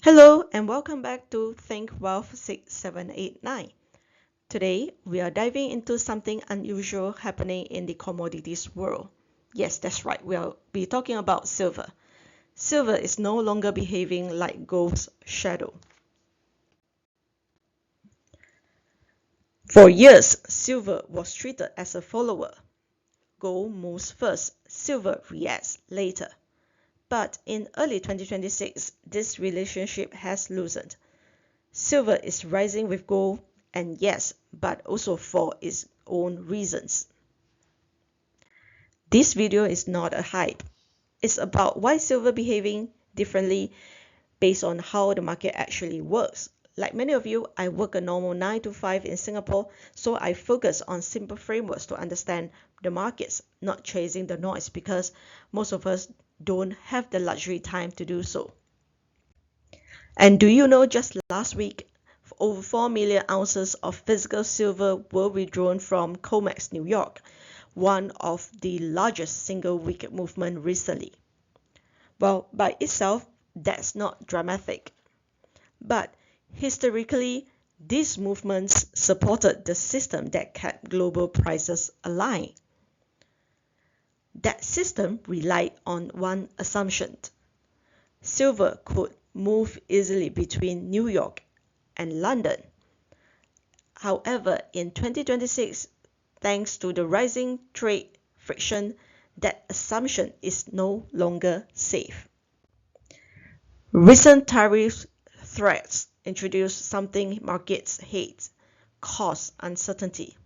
Hello and welcome back to Think Wealth 6789. Today we are diving into something unusual happening in the commodities world. Yes, that's right, we'll be talking about silver. Silver is no longer behaving like gold's shadow. For years, silver was treated as a follower. Gold moves first, silver reacts later. But in early 2026, this relationship has loosened. Silver is rising with gold, and yes, but also for its own reasons. This video is not a hype. It's about why silver behaving differently based on how the market actually works. Like many of you, I work a normal 9 to 5 in Singapore, so I focus on simple frameworks to understand the markets, not chasing the noise because most of us don't have the luxury time to do so. And do you know just last week, over 4 million ounces of physical silver were withdrawn from COMEX, New York, one of the largest single week movement recently. Well, by itself, that's not dramatic. But historically, these movements supported the system that kept global prices aligned. That system relied on one assumption. Silver could move easily between New York and London. However, in 2026, thanks to the rising trade friction, that assumption is no longer safe. Recent tariff threats introduce something markets hate: cost uncertainty.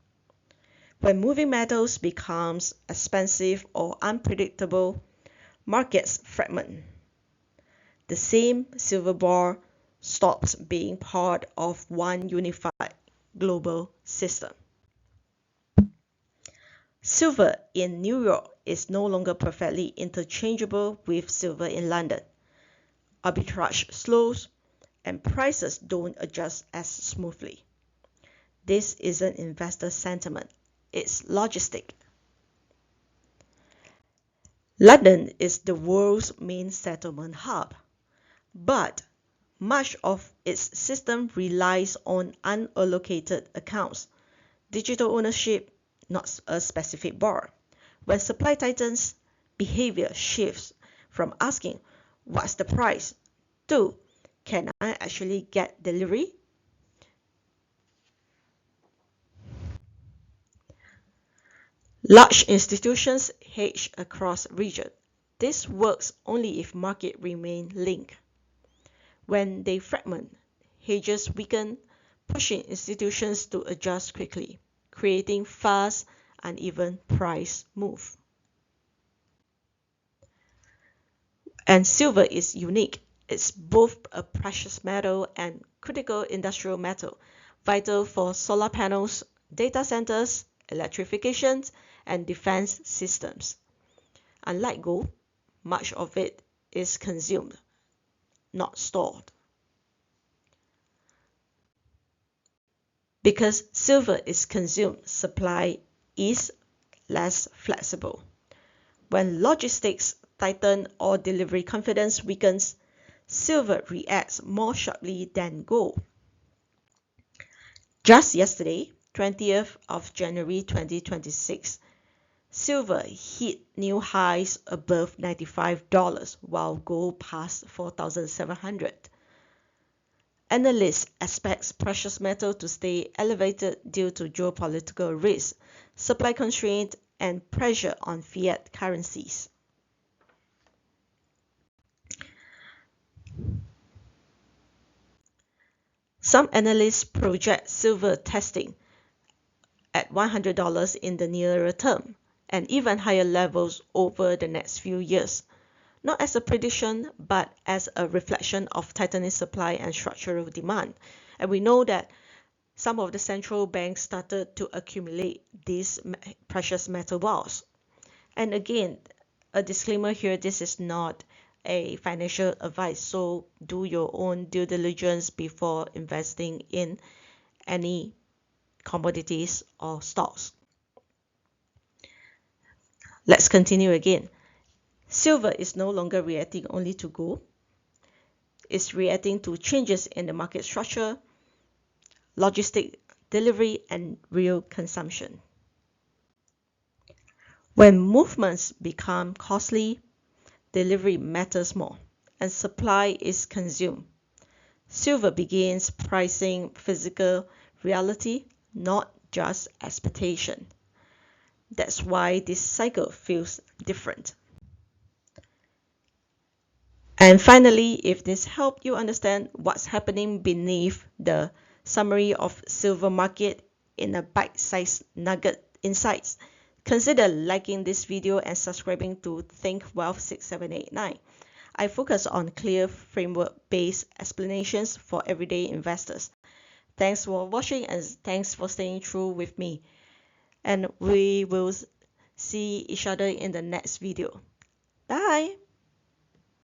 When moving metals becomes expensive or unpredictable, markets fragment. The same silver bar stops being part of one unified global system. Silver in New York is no longer perfectly interchangeable with silver in London. Arbitrage slows, and prices don't adjust as smoothly. This isn't investor sentiment, it's logistic. London is the world's main settlement hub, but much of its system relies on unallocated accounts, digital ownership, not a specific bar. When supply tightens, behavior shifts from asking, "What's the price?" to, "Can I actually get delivery?" Large institutions hedge across regions. This works only if markets remain linked. When they fragment, hedges weaken, pushing institutions to adjust quickly, creating fast, uneven price move. And silver is unique. It's both a precious metal and critical industrial metal, vital for solar panels, data centers, electrification, and defense systems. Unlike gold, much of it is consumed, not stored. Because silver is consumed, supply is less flexible. When logistics tighten or delivery confidence weakens, silver reacts more sharply than gold. Just yesterday, 20th of January 2026, silver hit new highs above $95 while gold passed $4,700. Analysts expect precious metal to stay elevated due to geopolitical risks, supply constraints, and pressure on fiat currencies. Some analysts project silver testing at $100 in the nearer term, and even higher levels over the next few years, not as a prediction, but as a reflection of tightening supply and structural demand. And we know that some of the central banks started to accumulate these precious metal bars. And again, a disclaimer here, this is not a financial advice, so do your own due diligence before investing in any commodities or stocks. Let's continue again. Silver is no longer reacting only to gold. is reacting to changes in the market structure, logistic delivery, and real consumption. When movements become costly, delivery matters more, and supply is consumed. Silver begins pricing physical reality, not just expectation. That's why this cycle feels different. And finally, if this helped you understand what's happening beneath the summary of silver market in a bite-sized nugget insights, consider liking this video and subscribing to Think Wealth 6789. I focus on clear framework-based explanations for everyday investors. Thanks for watching and thanks for staying true with me. And we will see each other in the next video. Bye!